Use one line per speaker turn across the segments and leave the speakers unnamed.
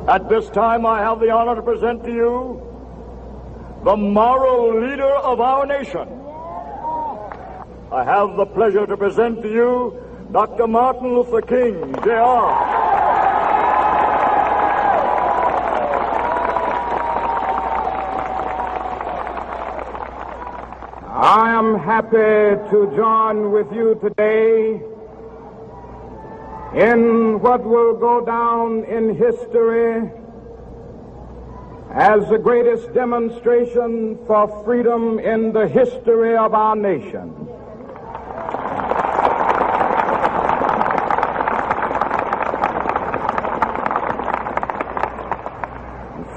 At this time, I have the honor to present to you the moral leader of our nation. I have the pleasure to present to you Dr. Martin Luther King, Jr.
I am happy to join with you today in what will go down in history as the greatest demonstration for freedom in the history of our nation.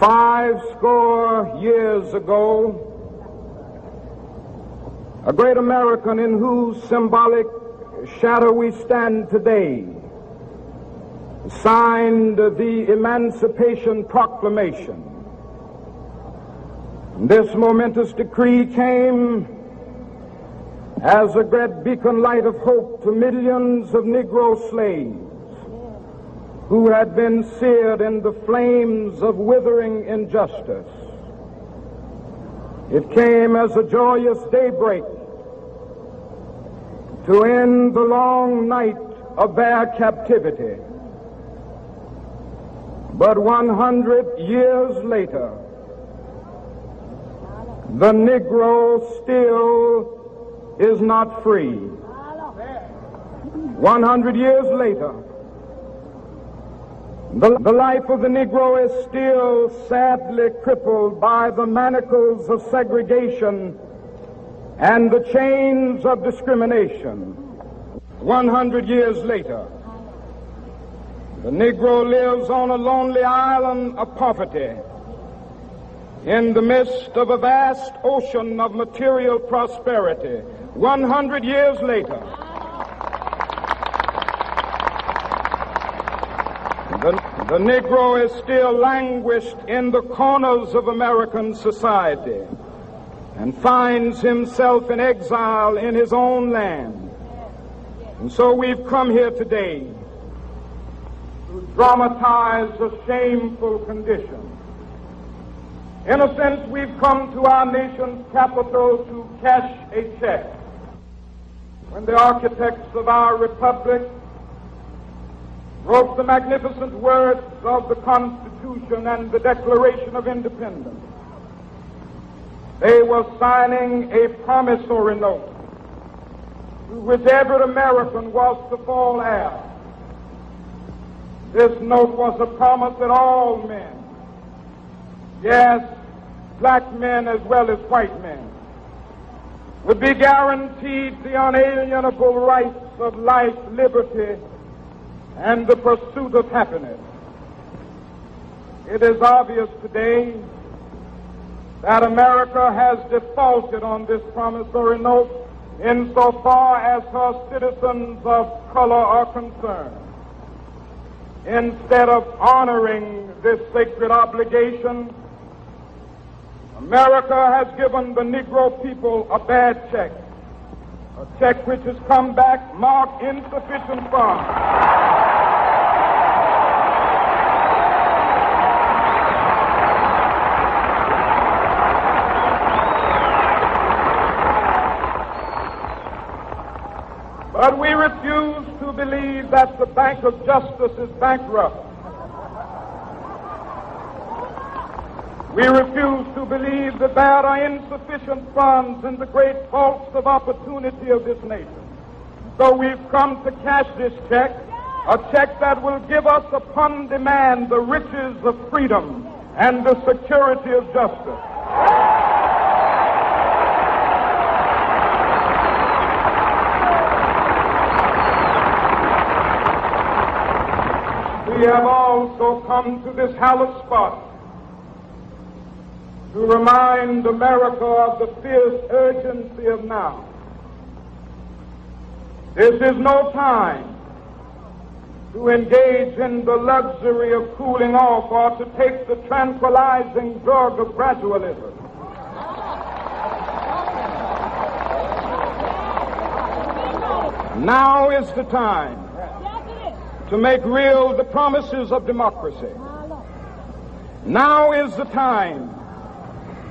Five score years ago, a great American in whose symbolic shadow we stand today signed the Emancipation Proclamation. This momentous decree came as a great beacon light of hope to millions of Negro slaves who had been seared in the flames of withering injustice. It came as a joyous daybreak to end the long night of their captivity. But 100 years later, the Negro still is not free. 100 years later, the life of the Negro is still sadly crippled by the manacles of segregation and the chains of discrimination. 100 years later, the Negro lives on a lonely island of poverty in the midst of a vast ocean of material prosperity. 100 years later, the Negro is still languished in the corners of American society and finds himself in exile in his own land. And so we've come here today to dramatize a shameful condition. In a sense, we've come to our nation's capital to cash a check. When the architects of our republic wrote the magnificent words of the Constitution and the Declaration of Independence, they were signing a promissory note to which every American was to fall heir. This note was a promise that all men, yes, black men as well as white men, would be guaranteed the unalienable rights of life, liberty, and the pursuit of happiness. It is obvious today that America has defaulted on this promissory note insofar as her citizens of color are concerned. Instead of honoring this sacred obligation, America has given the Negro people a bad check, a check which has come back marked insufficient funds. But we refuse to believe that the Bank of Justice is bankrupt. We refuse to believe that there are insufficient funds in the great vaults of opportunity of this nation. So we've come to cash this check, a check that will give us upon demand the riches of freedom and the security of justice. We have also come to this hallowed spot to remind America of the fierce urgency of now. This is no time to engage in the luxury of cooling off or to take the tranquilizing drug of gradualism. Now is the time to make real the promises of democracy. Now is the time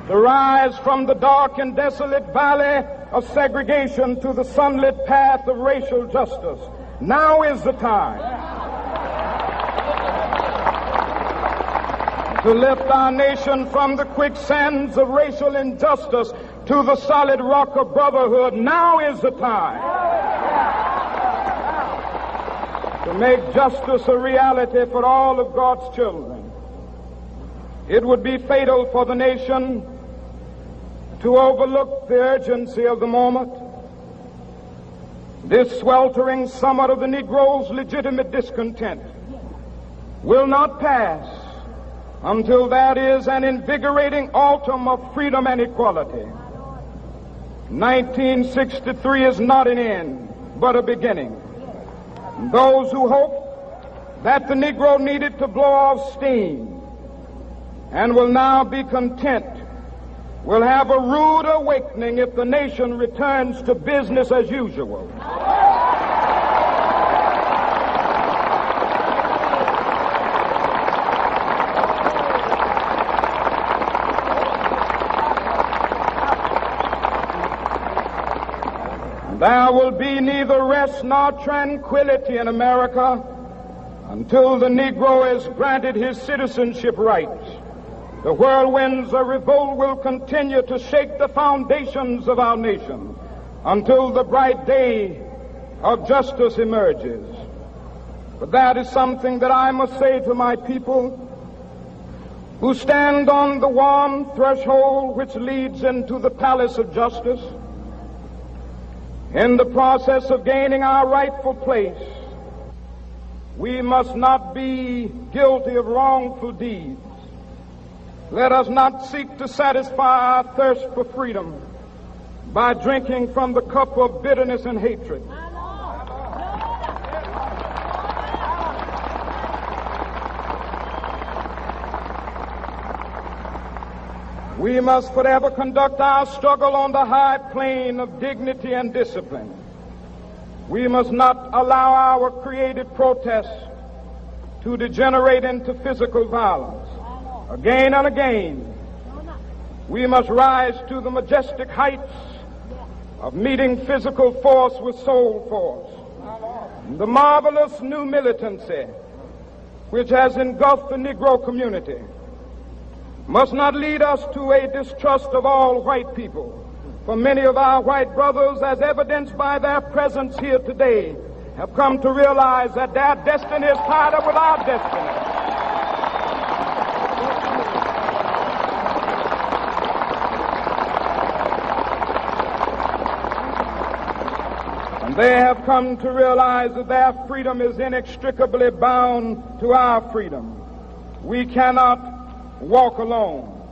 to rise from the dark and desolate valley of segregation to the sunlit path of racial justice. Now is the time to lift our nation from the quicksands of racial injustice to the solid rock of brotherhood. Now is the time to make justice a reality for all of God's children. It would be fatal for the nation to overlook the urgency of the moment. This sweltering summit of the Negro's legitimate discontent will not pass until there is an invigorating autumn of freedom and equality. 1963 is not an end, but a beginning. Those who hope that the Negro needed to blow off steam and will now be content will have a rude awakening if the nation returns to business as usual. There will be neither rest nor tranquility in America until the Negro is granted his citizenship rights. The whirlwinds of revolt will continue to shake the foundations of our nation until the bright day of justice emerges. But that is something that I must say to my people who stand on the warm threshold which leads into the palace of justice. In the process of gaining our rightful place, we must not be guilty of wrongful deeds. Let us not seek to satisfy our thirst for freedom by drinking from the cup of bitterness and hatred. We must forever conduct our struggle on the high plane of dignity and discipline. We must not allow our creative protests to degenerate into physical violence. Again and again, we must rise to the majestic heights of meeting physical force with soul force. The marvelous new militancy which has engulfed the Negro community must not lead us to a distrust of all white people. For many of our white brothers, as evidenced by their presence here today, have come to realize that their destiny is tied up with our destiny. They have come to realize that their freedom is inextricably bound to our freedom. We cannot walk alone.